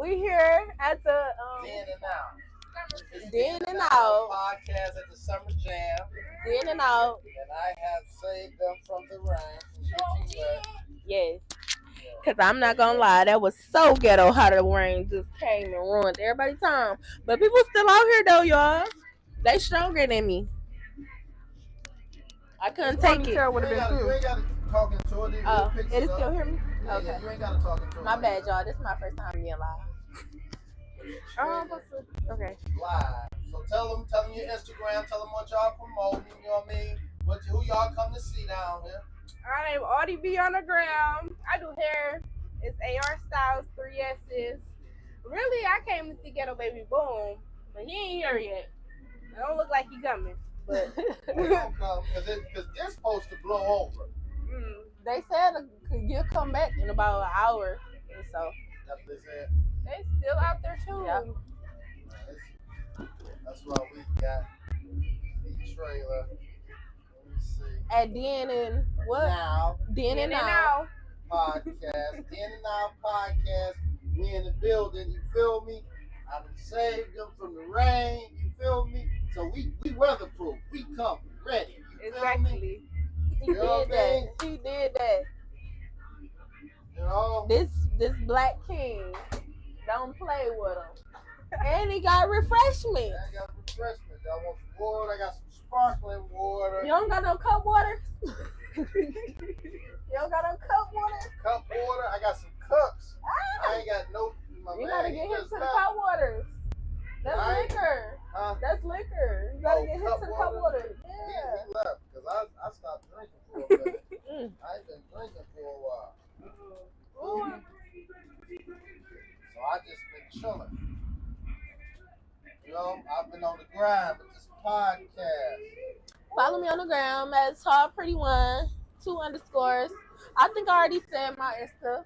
We here at the In and out. In and Out Podcast at the Summer Jam. In and Out. And I have saved them from the rain. Yes. Cause I'm not gonna lie, that was so ghetto how the rain just came and ruined everybody's time. But people still out here though, y'all. They stronger than me. I couldn't take it. You ain't got to talk into it. Oh, it is still hear me? Yeah, Okay. Yeah, you ain't got to talk into it. My bad, y'all. This is my first time being live. Okay. Live. So tell them your Instagram. Tell them what y'all promoting. You know what I mean? Who y'all come to see down here? I am Audie B on the ground. I do hair. It's AR Styles, 3 S's. Really, I came to see Ghetto Baby Boom, but he ain't here yet. It don't look like he coming. But he don't come because it's supposed to blow over. They said you'll come back in about an hour or so. That's what they said. They still out there too. Yeah. That's why we got the trailer. Let me see. At Den and what? Now. Den and Now podcast. Den and Now podcast. We in the building. You feel me? I done saved them from the rain. You feel me? So we weatherproof. We come ready. You feel me? He did that. He did that. You know? This Black King don't play with him. And he got refreshments. Yeah, I got refreshments. I want some water. I got some sparkling water. You don't got no cup water? You don't got no cup water? Cup water. I got some cups. I ain't got no. You gotta get hit to the cup waters. That's liquor. That's liquor. You gotta get hit to the cup water. Yeah. He left because I stopped drinking for a minute. I ain't been drinking for a while. So I just been chilling. You know, I've been on the grind with this podcast. Follow me on the gram at Tall Pretty One, 2 underscores. I think I already said my Insta.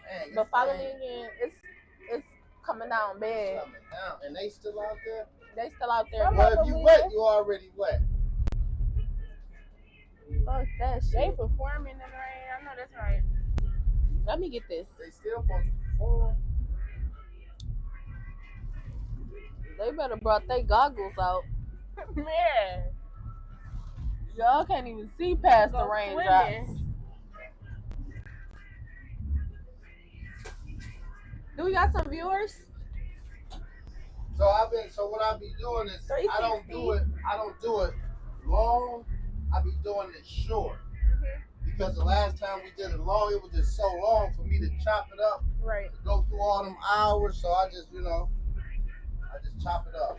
Dang, but follow me again. It's coming down bad. It's coming down. And they still out there? They still out there. Well, if you wet, you already wet. Fuck that shit. They performing in the rain. I know that's right. Let me get this. They still supposed to perform. They better brought their goggles out. Man. Y'all can't even see past the raindrops. Do we got some viewers? So what I be doing is I don't do it long. I be doing it short. Because the last time we did it long, it was just so long for me to chop it up. Right. To go through all them hours. So I just chop it up.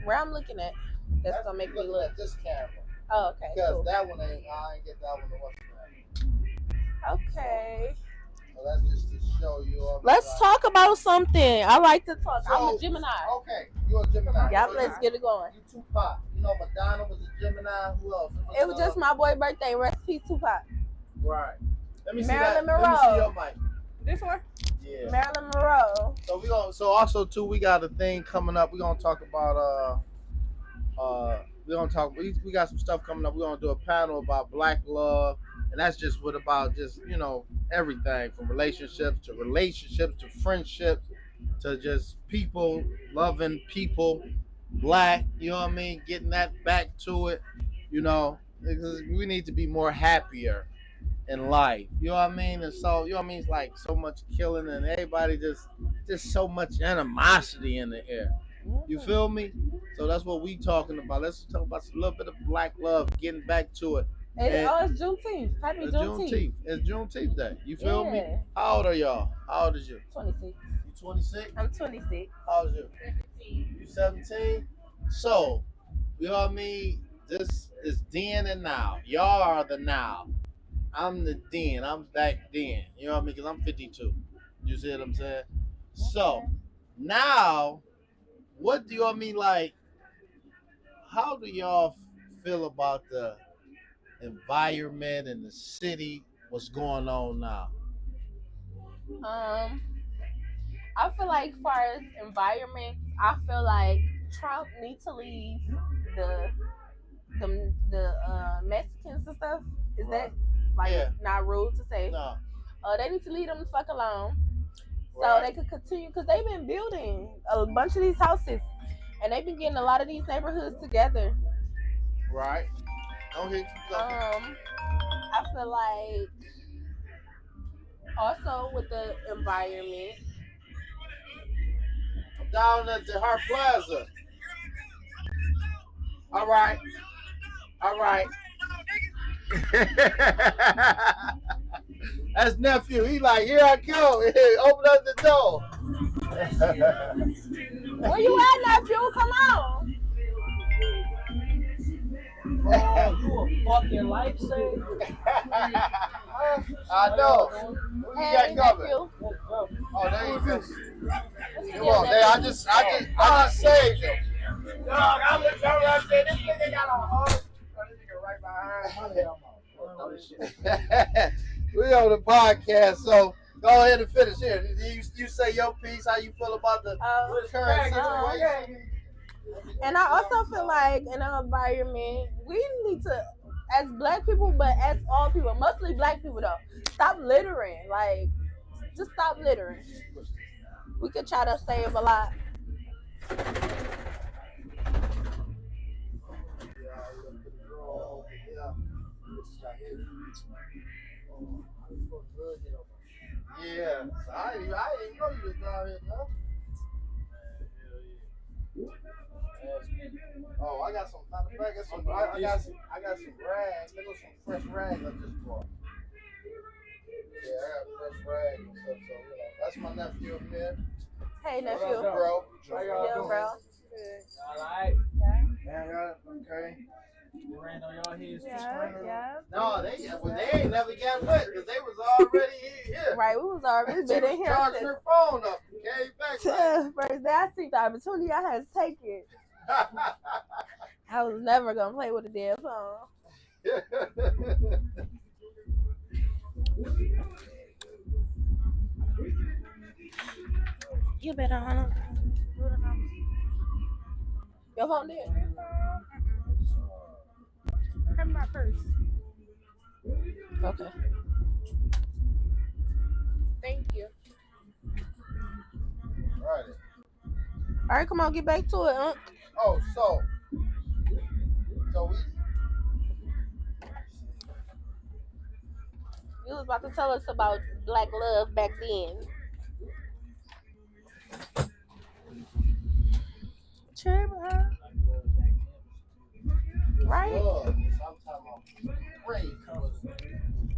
Where I'm looking at, that's gonna make me look. At this camera. Oh, okay. Because cool. that one I ain't get that one to what's that. Okay. So that's just to show you. Let's talk about something. I like to talk. I'm a Gemini. Okay, you're a Gemini. Yep, let's get it going. You Tupac. You know Madonna was a Gemini. Who else? It was just my boy's birthday. Rest in peace, Tupac. Right. Let me Marilyn see that. Monroe. Let me see your mic. This one? Yeah. Marilyn Monroe. So also too, we got a thing coming up. We're gonna talk about we got some stuff coming up. We're gonna do a panel about Black love, and that's just about everything from relationships to friendships to just people loving people, Black, you know what I mean, getting that back to it, because we need to be more happier in life, you know what I mean? And so, you know what I mean, it's like so much killing and everybody just so much animosity in the air. You feel me? So that's what we talking about. Let's talk about a little bit of Black love, getting back to it. It's Juneteenth. Happy Juneteenth. It's Juneteenth Day. You feel me? How old are y'all? How old is you? 26. You 26? I'm 26. How old is you? 17. You 17? So, you know what I mean? This is then and now. Y'all are the now. I'm the then. I'm back then. You know what I mean? Because I'm 52. You see what I'm saying? So, now, what do y'all mean, like, how do y'all feel about the environment in the city? What's going on now? I feel like, as far as environment, I feel like Trump needs to leave the Mexicans and stuff. Is that not rude to say? No. They need to leave them the fuck alone. So Right. they could continue because they've been building a bunch of these houses and they've been getting a lot of these neighborhoods together. Right. Go ahead, keep going. I feel like also with the environment. I'm down at the Hart Plaza. All right. All right. That's nephew. He like, here I go. Open up the door. Where you at, nephew? Come on. You a fucking lifesaver. I know. Who you got coming? Nephew. Oh, there you go. Come on, there. I just saved him. Dog, I looked over and said, this nigga got a heart. Oh, this nigga right behind me. We on the podcast, so go ahead and finish here. You say your piece, how you feel about the current situation. And I also feel like in our environment, we need to, as black people, but as all people, mostly black people though, stop littering. Like, just stop littering. We could try to save a lot. Yeah, I didn't know you was down here, though. Oh, I got some. Matter of fact, I got some rags. There goes some fresh rags I just bought. Yeah, I got fresh rags and stuff. So that's my nephew up there. Hey, nephew. What up, bro? How y'all doing, bro? Good. Alright. Yeah, okay. You ran on your heads. Yeah. No, they ain't never got wet because they was already here. Right, we was already been in here. Charged her phone up and came back. First day I see the opportunity, I had to take it. I was never gonna play with a damn phone. You better, honey. Your phone did? Come my purse. Okay. Thank you. Right. All right, come on, get back to it, Unc. Oh, so we. You was about to tell us about black love back then. Right? Love, sometimes great,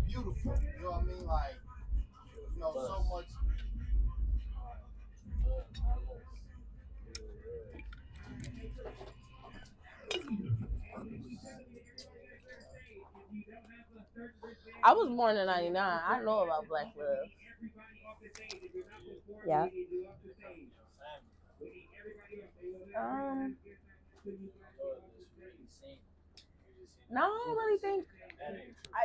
beautiful. You know what I mean? Like, so much. I was born in '99. I know about black love. Yeah. No, I don't really think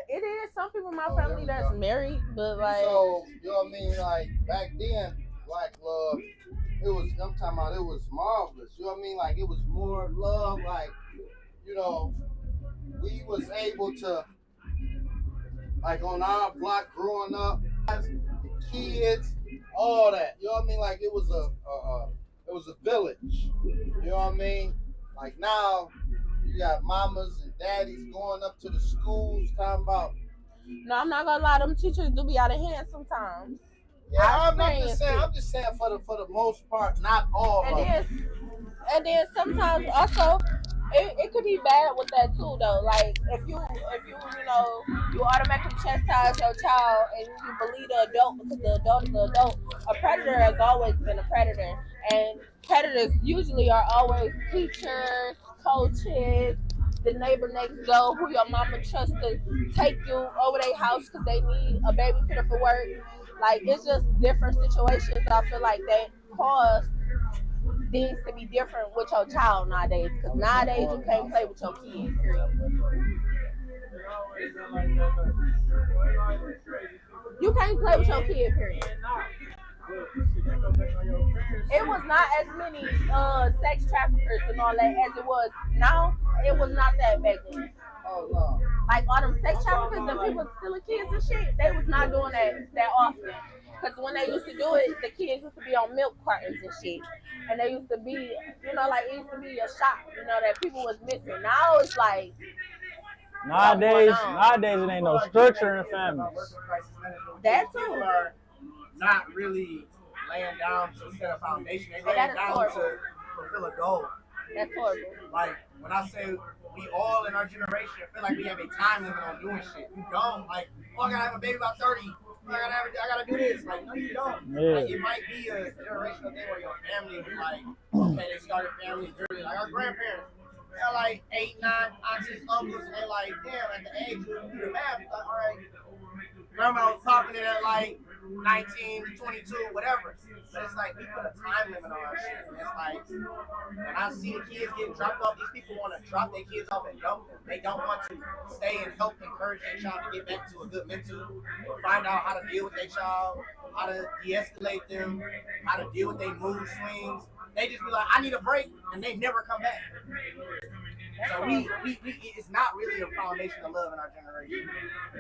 it is. Some people in my family that's married, but like. So you know what I mean? Like back then, black love, it was. I'm talking about it was marvelous. You know what I mean? Like it was more love. Like we was able to, like on our block growing up, the kids, all that. You know what I mean? Like it was a village. You know what I mean? Like now, you got mamas and daddies going up to the schools talking about. No, I'm not gonna lie. Them teachers do be out of hand sometimes. Yeah, I'm just saying for the most part, not all of them. And then sometimes also it could be bad with that too though. Like if you you automatically chastise your child and you believe the adult because the adult is the adult. A predator has always been a predator, and predators usually are always teachers, coaches, the neighbor next door who your mama trusts to take you over their house because they need a babysitter for work. Like it's just different situations. I feel like that cause things to be different with your child nowadays. Because nowadays you can't play with your kids. You can't play with your kid. Period. It was not as many sex traffickers and all that as it was now. It was not that back then. Oh no. like all them sex traffickers and people stealing kids and shit, they was not doing that often. Because when they used to do it, the kids used to be on milk cartons and shit. And they used to be, like it used to be a shock, that people was missing. Now it's like Nowadays it ain't no structure in families. that too. People are not really laying down to set a foundation. They laying down to fulfill a goal. That's horrible. Like when I say we all in our generation feel like we have a time limit on doing shit. You don't. Like, I gotta have a baby about 30. I gotta do this. Like, no, you don't. Yeah. Like, it might be a generational thing where your family was like, okay, they started families early. Like our grandparents, they're like 8, 9 aunties, uncles, and they're like, damn, at the age you do the math, like, all right, grandma was popping it at like 19, 22, whatever. But it's like we put a time limit on our shit. And it's like when I see the kids getting dropped off, these people want to drop their kids off and dump them. They don't want to stay and help encourage their child to get back to a good mental, find out how to deal with their child, how to de-escalate them, how to deal with their mood swings. They just be like, I need a break, and they never come back. So we it's not really a foundation of love in our generation.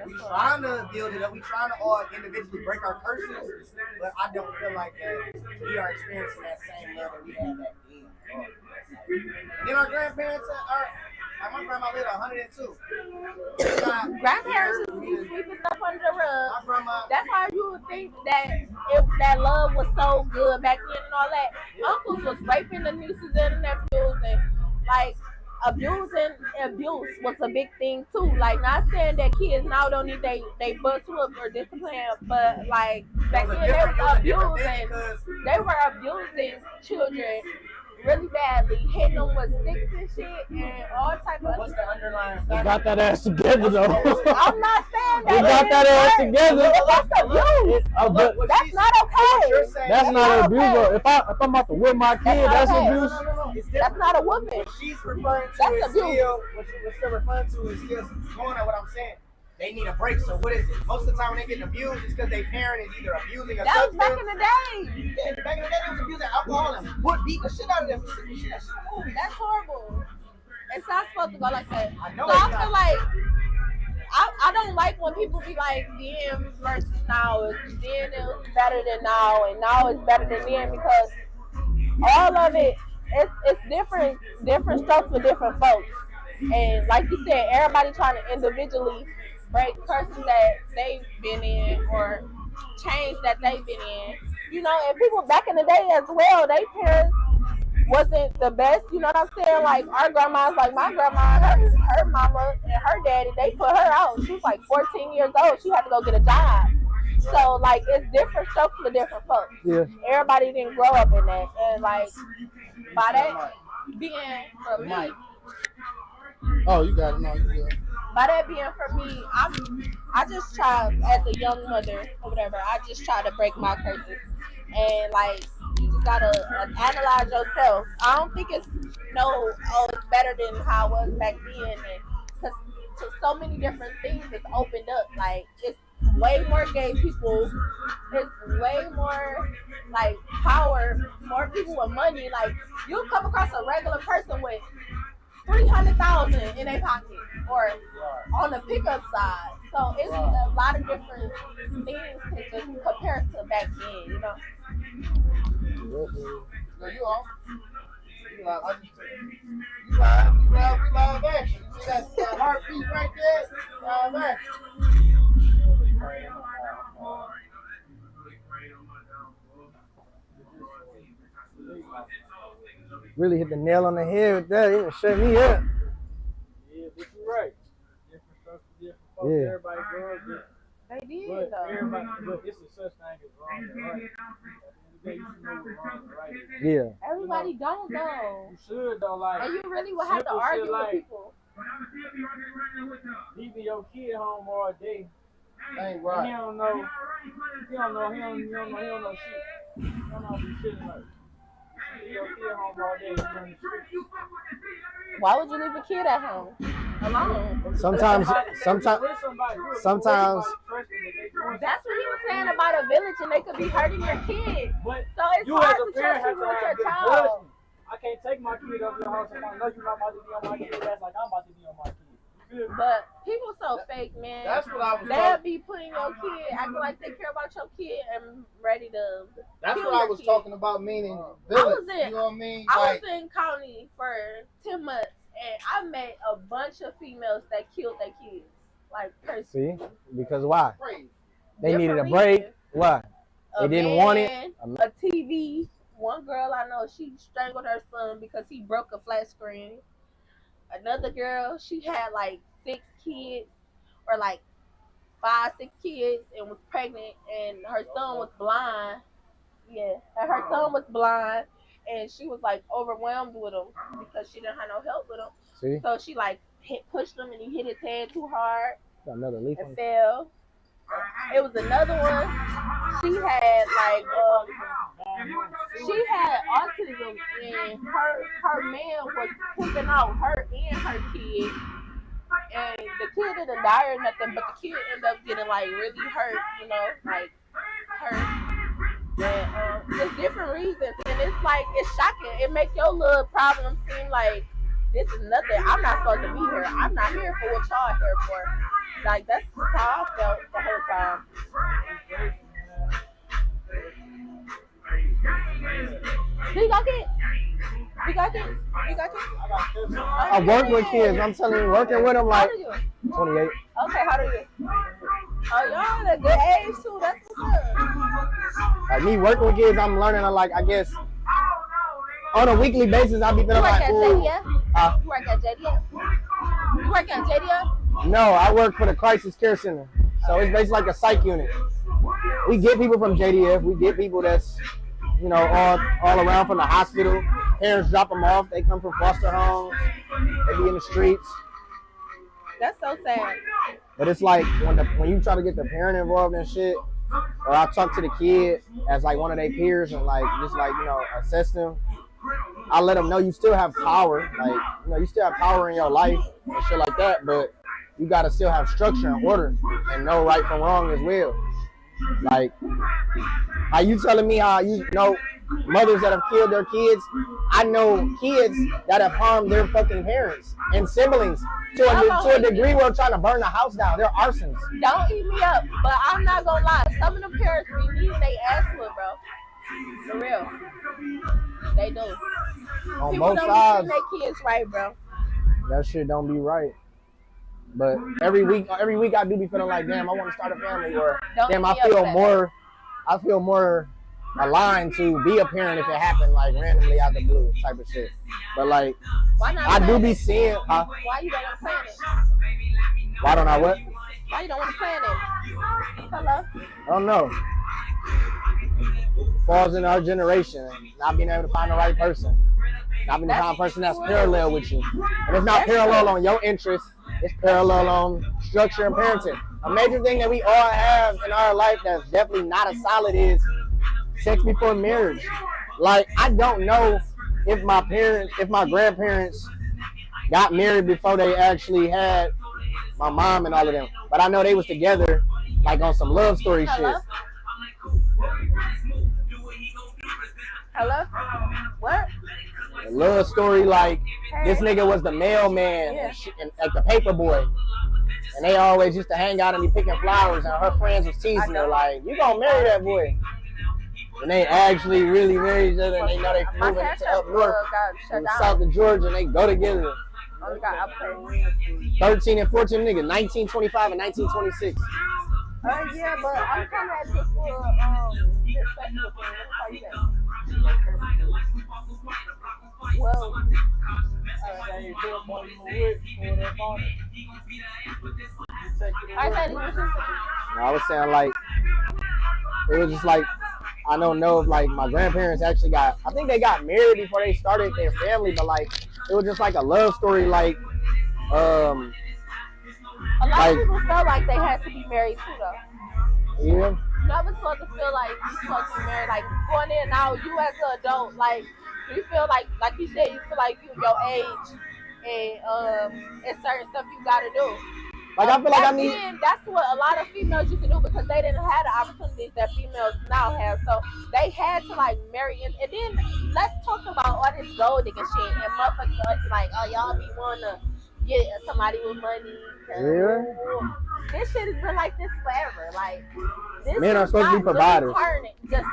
We trying to build it up. We trying to all individually break our curses, but I don't feel like that we are experiencing that same love that we had back then. And then our grandparents like my grandma lived 102. Grandparents used to be sweeping stuff under the rug. My grandma. That's why you would think that that love was so good back then and all that. Uncles was raping the nieces and nephews and like abuse was a big thing too. Like not saying that kids now don't need they butts whooped or discipline, but like back then they were abusing children really badly, hitting them with sticks and shit and all type of. What's the underlying They factor? got that ass together though. I'm not saying that. They got that ass together. That's abuse. That's not okay. That's not abuse. Okay. If I'm about to whip my kid, that's okay. abuse. No. That's not a whooping. What she's referring to That's is abuse. still, what you're referring to is still going at what I'm saying. They need a break. So what is it? Most of the time when they get abused, it's because their parent is either abusing a That was substance. back in the day. Yeah, back in the day, they was abusing alcohol and would beat the shit out of them. That's horrible. It's not supposed to go like that. I know So it's I feel not. like I don't like when people be like then versus now. Then it was better than now, and now it's better than then because all of it's different strokes for different folks. And like you said, everybody trying to individually break curses that they've been in or change that they've been in. And people back in the day as well, they parents wasn't the best, you know what I'm saying? Like our grandmas, like my grandma, her mama and her daddy, they put her out. She was like 14 years old. She had to go get a job. So like it's different strokes for different folks. Yeah. Everybody didn't grow up in that. And like by that being for me, Oh, you got it. No, you good. by that being for me, I just try as a young mother or whatever, I just try to break my curses. And like you just gotta analyze yourself. I don't think it's it's better than how it was back then, and because so many different things is opened up. Like it's way more gay people. It's way more like power. More people with money. Like you'll come across a regular person with 300,000 in their pocket or on the pickup side. So it's a lot of different things to just compare to back then, No, you all. You live action. You see that heartbeat right there? Live action. Really hit the nail on the head with that. It shut me up. Yeah, but you're right. Different stuff for different folks. Yeah. Everybody grows different. They did But though. it's a such thing as wrong and right. At the end of the day, you should know what wrong and right is. Yeah. Everybody don't though. You should though, like. And you really would have to simple argue shit with like people. leaving your kid home all day. Ain't He right. don't know. He don't know shit. He don't know shit like. Leave your kid home all day. Why would you leave a kid at home alone? Sometimes. That's what he was saying about a village, and they could be hurting your kid. But So it's you as hard a to parent trust have you to with have your good child. judgment. I can't take my kid over your house if I know you're not about to be on my kid. That's like I'm about to be on my kid. But people so fake, man. That's what I was They'll talking. be putting your kid, acting like they care about your kid, and ready to. That's kill what I your was kid. talking about. Meaning, I village. was in- You know what I mean? I Like, was in county for 10 months, and I met a bunch of females that killed their kids. Like, personally. See? Because why? crazy. They Different needed a break. reasons. Why? A They didn't want it. man, a TV. One girl I know, she strangled her son because he broke a flat screen. Another girl, she had like 6 kids, or like 5, 6 kids, and was pregnant, and her son was blind. Yeah, and her son was blind, and she was like overwhelmed with him because she didn't have no help with him. See? So she like pushed him, and he hit his head too hard Got another leaf on and it. fell. It was another one. She had like she had autism, and her man was pimping out her and her kid. And the kid didn't die or nothing, but the kid ended up getting like really hurt, you know, like hurt. And it's different reasons, and it's like it's shocking. It makes your little problem seem like this is nothing. I'm not supposed to be here. I'm not here for what y'all here for. Like that's just how I felt the whole time. Do you got kids? You got kids? You got kids? I work with kids. I'm telling you, working with them How like old are you? 28. Okay, how old are you? Oh, y'all at a good age too. That's what's up. Like me working with kids, I'm learning. Like I guess on a weekly basis, I be You feeling work like, at ooh. JDF? You work at JDF? You work at JDF? No, I work for the crisis care center. So it's basically like a psych unit. We get people from JDF. We get people that's, you know, all around from the hospital. Parents drop them off. They come from foster homes. They be in the streets. That's so sad. But it's like when you try to get the parent involved in shit, or I talk to the kid as like one of their peers and like just like, you know, assess them. I let them know you still have power. Like, you know, you still have power in your life and shit like that, but you gotta still have structure and order and know right from wrong as well. Like, are you telling me how you know mothers that have killed their kids? I know kids that have harmed their fucking parents and siblings to a degree where trying to burn the house down. They're arsons. Don't eat me up, but I'm not gonna lie. Some of them parents be needing they ass whooped, bro. For real. They do. On People both don't sides, treat their kids right, bro. that shit don't be right. But every week I do be feeling like, damn, I want to start a family, or Don't damn, be I feel upset. more aligned to be a parent if it happened like randomly out the blue type of shit. But like, Why not I do plan be it? seeing, Why you don't want to plan it? why don't I what? Why you don't want to plan it? Hello? I don't know. Falls in our generation, not being able to find the right person, not being the kind of person that's parallel with you. And it's not parallel on your interests, it's parallel on structure and parenting. A major thing that we all have in our life that's definitely not as solid is sex before marriage. Like, I don't know if my grandparents got married before they actually had my mom and all of them, but I know they was together like on some love story shit. Hello? What? A love story like this nigga was the mailman and like the paper boy, and they always used to hang out and be picking flowers, and her friends was teasing her like, you gonna marry that boy. And they actually really married each other, and they know they moving to up north in the south of Georgia, and they go together. 13 and 14 nigga, 1925 and 1926. Yeah, but I'm coming at this for this festival thing. What you say? Well, I said I was saying like, it was just like, I don't know if like my grandparents actually got, I think they got married before they started their family, but like, it was just like a love story like, a lot of people felt like they had to be married too, though. Yeah. You're never supposed to feel like you're supposed to be married. Like, going in now, you as an adult, like, you feel like you said, you feel like you your age, and it's certain stuff you gotta do. Like, I feel like I need. That's what a lot of females used to do because they didn't have the opportunities that females now have. So they had to like marry, and then let's talk about all this gold digging shit and motherfuckers like, oh y'all be wanting to get somebody with money. Yeah. This shit has been like this forever. Like this Men are is supposed to be not really providers. just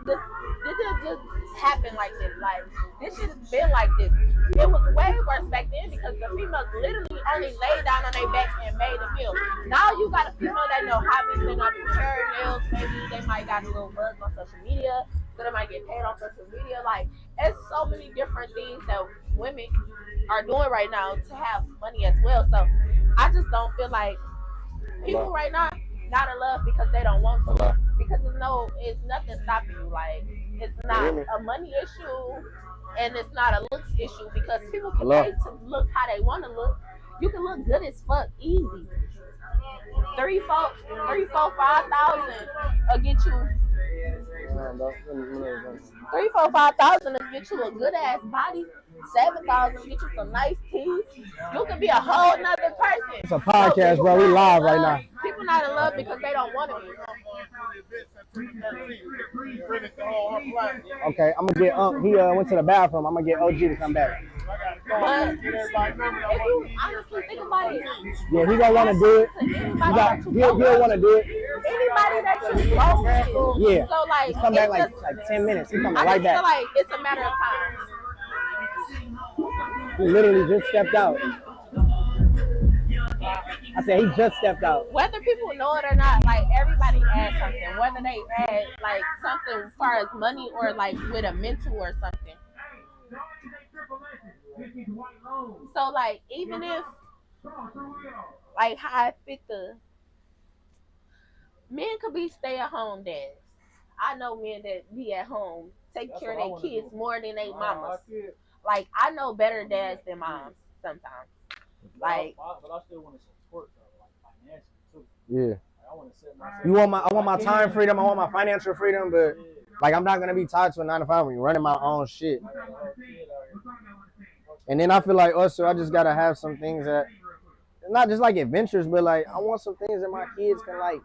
this didn't just happen like this. Like this shit has been like this. It was way worse back then because the females literally only laid down on their back and made a meal. Now you got a female that know hobbies, they know hair nails, maybe they might got a little buzz on social media, so they might get paid on social media. Like it's so many different things that women are doing right now to have money as well. So I just don't feel like people right now not in love because they don't want to. Because it's nothing stopping you. Like it's not a money issue and it's not a looks issue because people can pay to look how they want to look. You can look good as fuck easy. 3, 4, 5,000 will get you 3, 4, 5,000 will get you a good ass body. 7,000 will get you some nice teeth. You could be a whole nother person. It's a podcast, bro. We live right now. People not in love because they don't want to be. Okay, I'm gonna get he went to the bathroom. I'm gonna get OG to come back. But if you honestly think about it, Yeah, he gonna want to do it. He'll want to do it. Anybody that you close to. Yeah. So like, He's come back like 10 minutes. He's coming right back. I feel like it's a matter of time. He literally just stepped out. I said he just stepped out. Whether people know it or not, like everybody adds something. Whether they add like something as far as money or like with a mental or something. So like even if like how I fit the men could be stay-at-home dads. I know men that be at home, take care of their kids more than they mamas. Like I know better dads than moms sometimes. Like, but I still want to support though, like financially too. Yeah. Like, I want to set myself. I want my time freedom. I want my financial freedom, but like I'm not gonna be tied to a 9 to 5 when you're running my own shit. And then I feel like also I just gotta have some things that not just like adventures, but like I want some things that my kids can like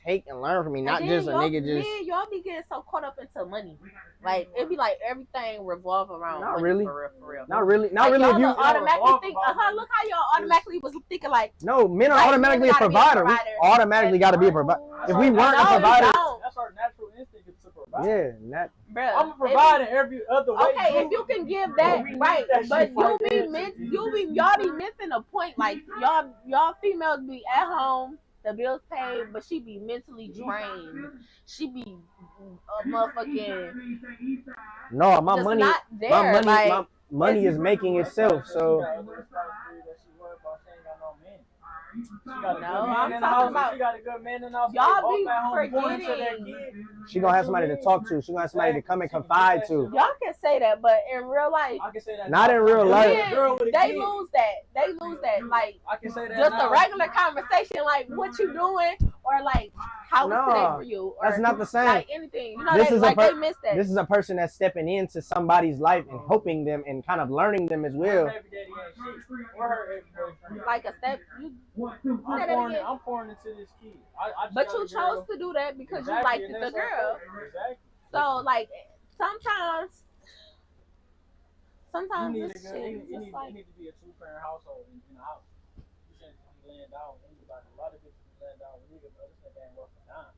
take and learn from me, not just a nigga just. Yeah, y'all be getting so caught up into money. Like it be like everything revolve around not money really. For real. Not really. Not like, really. Y'all if you automatically think, look how y'all automatically was thinking like. No, men are automatically a provider. We automatically got to be a provider. If we weren't a provider, that's our natural instinct is to provide. Yeah, Bruh, I'm a provider every other way. Okay, too. If you can give that right, but y'all be missing a point. Like y'all females be at home. The bills paid, but she be mentally drained. She be a motherfucking. No, my money. Not there. My money is making itself. So. I'm talking about. She got a good man in the house. Y'all be forgetting. She gonna have somebody to talk to. She gonna have somebody to come and confide to. Y'all can say that, but in real life, I can say that. Not in real life. They lose that. Like I can say that. Just a regular conversation, like what you doing, or like how was today for you. Or that's not the same. Like anything, you know, they miss that. This is a person that's stepping into somebody's life and helping them and kind of learning them as well. Like a step. I'm pouring into this kid. But you chose to do that because you liked the girl. Exactly. So like sometimes you this shit need to be a 2-parent household in the house. You shouldn't be laying down with anybody. A lot of bitches be laying down with niggas, but this nigga ain't worth a dime.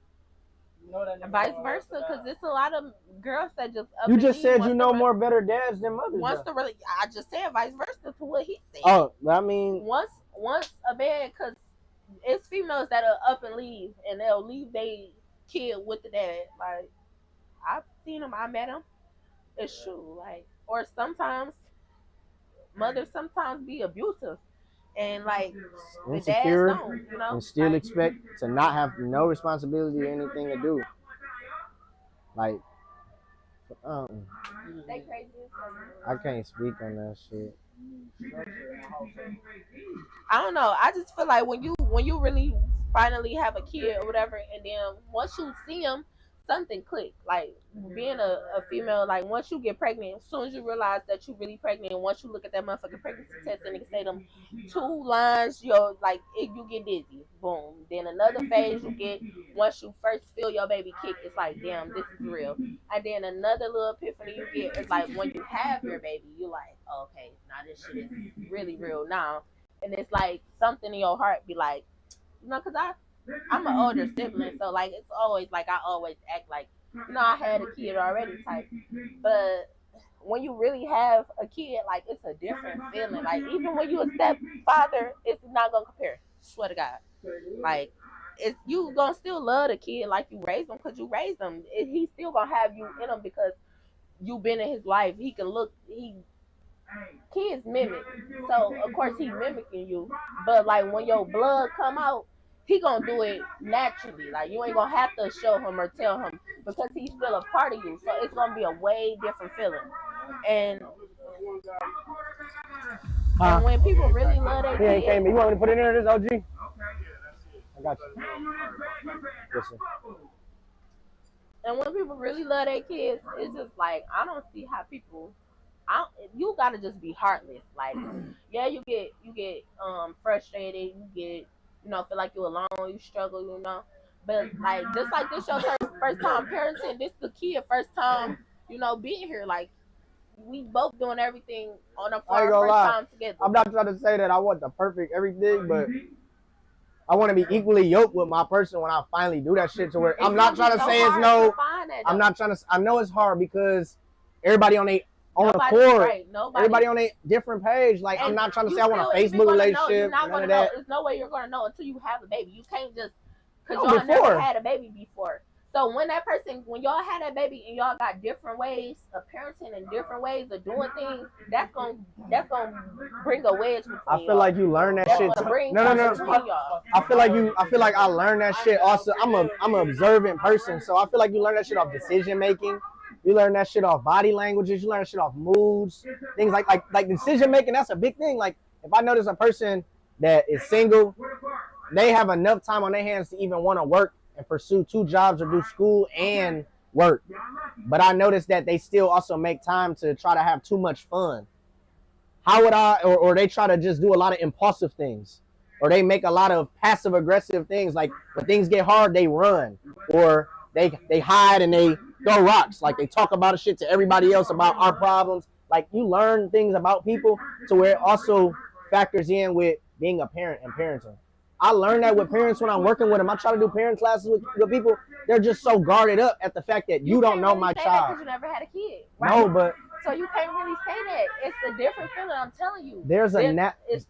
You know that. Vice versa, because it's a lot of girls that just. You just said you know more better dads than mothers. I just said vice versa to what he said. Oh, I mean. Once a man, because it's females that'll up and leave, and they'll leave their kid with the dad. Like I've seen them, I met them. It's true. Like, or sometimes mothers be abusive, and like insecure, the dads don't, you know, and still expect to not have no responsibility or anything to do. Like, they crazy. I can't speak on that shit. I don't know. I just feel like when you really finally have a kid or whatever, and then once you see them, something click. Like being a female, like once you get pregnant, as soon as you realize that you're really pregnant, and once you look at that motherfucking pregnancy test and they say them 2 lines, you get dizzy. Boom. Then another phase you get once you first feel your baby kick, it's like, damn, this is real. And then another little epiphany you get is like when you have your baby, you're like, oh, okay, now this shit is really real now. and it's like something in your heart be like, cause I'm an older sibling, so like it's always like I always act like, I had a kid already type. But when you really have a kid, like it's a different feeling. Like even when you a stepfather, it's not gonna compare. Swear to God. Like it's you gonna still love the kid like you raised him because you raised him. He's still gonna have you in him because you've been in his life. He can look. Kids mimic, so of course he mimicking you. But like when your blood come out, he gonna do it naturally. Like you ain't gonna have to show him or tell him because he's still a part of you. So it's gonna be a way different feeling. And and when people really love their He ain't kids, came. You want me to put it in there? This OG? I got you. Listen. and when people really love their kids, it's just like I don't see how people. You gotta just be heartless. Like, yeah, you get frustrated. You get feel like you're alone. You struggle. But like just like this your first time parenting. This the kid first time being here. Like we both doing everything on our I ain't first gonna lie. time together. I'm not trying to say that I want the perfect everything, but I want to be equally yoked with my person when I finally do that shit. To where I'm not trying to say it's no. I'm not trying to. I know it's hard because everybody on accord. Right. Everybody on a different page. Like I'm not trying to say I want a Facebook relationship. None of that. There's no way you're gonna know until you have a baby. You can't just because No, y'all never had a baby before. So when y'all had that baby and y'all got different ways of parenting and different ways of doing things, that's gonna bring a wedge between I feel like you learn that shit. No. I feel like I learned that shit. Also, I'm an observant person, so I feel like you learn that shit off decision making. You learn that shit off body languages. You learn that shit off moods, things like decision making. That's a big thing. Like if I notice a person that is single, they have enough time on their hands to even want to work and pursue 2 jobs or do school and work. But I noticed that they still also make time to try to have too much fun. How would I, or they try to just do a lot of impulsive things, or they make a lot of passive aggressive things. Like when things get hard, they run, or they hide and they throw rocks. Like they talk about shit to everybody else about our problems. Like you learn things about people to where it also factors in with being a parent and parenting. I learned that with parents when I'm working with them. I try to do parent classes with people. They're just so guarded up at the fact that you don't know my child. Because you never had a kid, right? No, but so you can't really say that. It's a different feeling. I'm telling you. There's a it's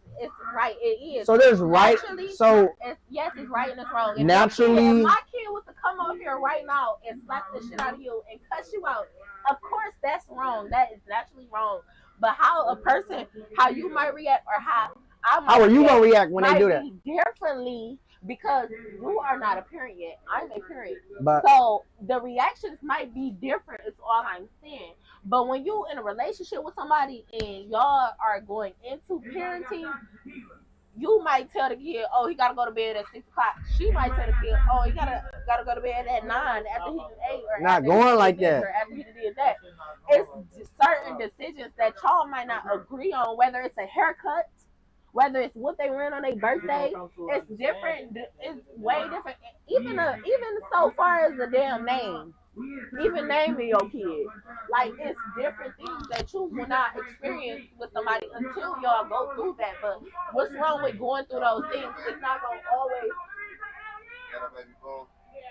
right. It is. So there's right. So yes, it's right and it's wrong. If naturally, if my kid was to come over here right now and slap the shit out of you and cuss you out, of course that's wrong. That is naturally wrong. But how you might react or how are you gonna react when they do that? Differently because you are not a parent yet. I'm a parent. But so the reactions might be different is all I'm saying. But when you in a relationship with somebody and y'all are going into parenting, you might tell the kid, oh, he gotta go to bed at 6 o'clock. She might tell the kid, oh, he gotta go to bed at 9 after he did 8 or not going like that. Or after he did that. It's certain decisions that y'all might not agree on, whether it's a haircut, whether it's what they wearing on their birthday. It's different. It's way different. Even so far as the damn name. Even naming your kid. Like it's different things that you will not experience with somebody until y'all go through that. But what's wrong with going through those things? It's not gonna always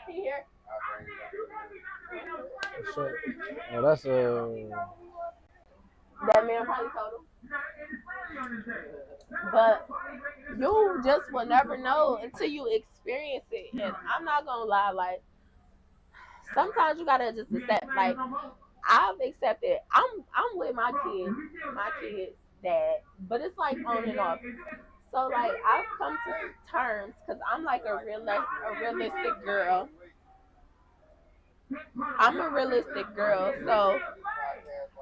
be here. Oh, that's that man probably told him. But you just will never know until you experience it. And I'm not gonna lie, like sometimes you gotta just accept. Like I've accepted. I'm with my kids' dad, but it's like on and off. So like I've come to terms because I'm like a realistic girl. I'm a realistic girl, so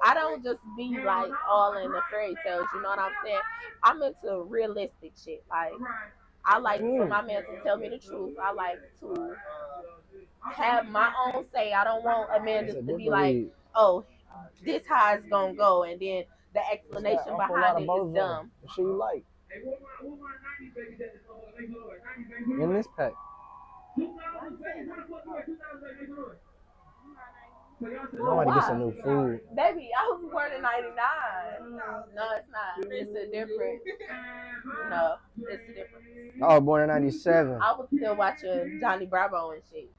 I don't just be like all in the fairy tales. You know what I'm saying? I'm into realistic shit. Like I like for my man to tell me the truth. I like to have my own say. I don't want a man just to be like, oh, this how it's gonna go, and then the explanation behind it is dumb. The shit you like. In this pack. Nobody get some new food. Baby, I was born in '99. No, it's not. It's a different. No, it's different. I was born in '97. I was still watching Johnny Bravo and shit.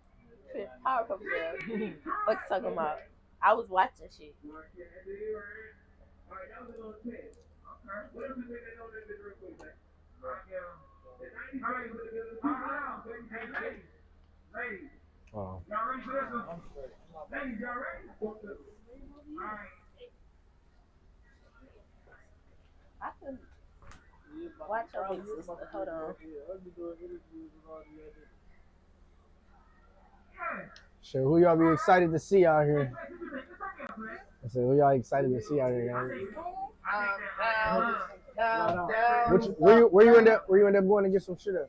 Powerpuff Girls. What you talking about? I was watching shit. Oh. I can watch your big sister. Hold on. Shit, who y'all be excited to see out here? I said, who y'all excited to see out here, guys? Where you end up going to get some shit at?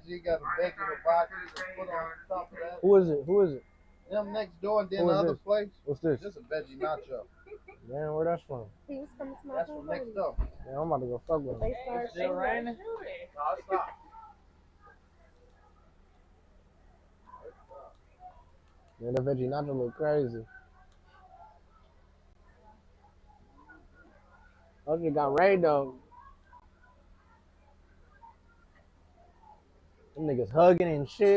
You got a veggie box you can put on top of that. Who is it? Them next door and then Who the is other this? place. What's this? Just a veggie nacho. Man, where that's from? He was coming to my That's from next door. Yeah, I'm about to go fuck with him. They started Still raining? No, it's not. Man, the veggie nacho look crazy. I just got raid though. Them niggas hugging and shit.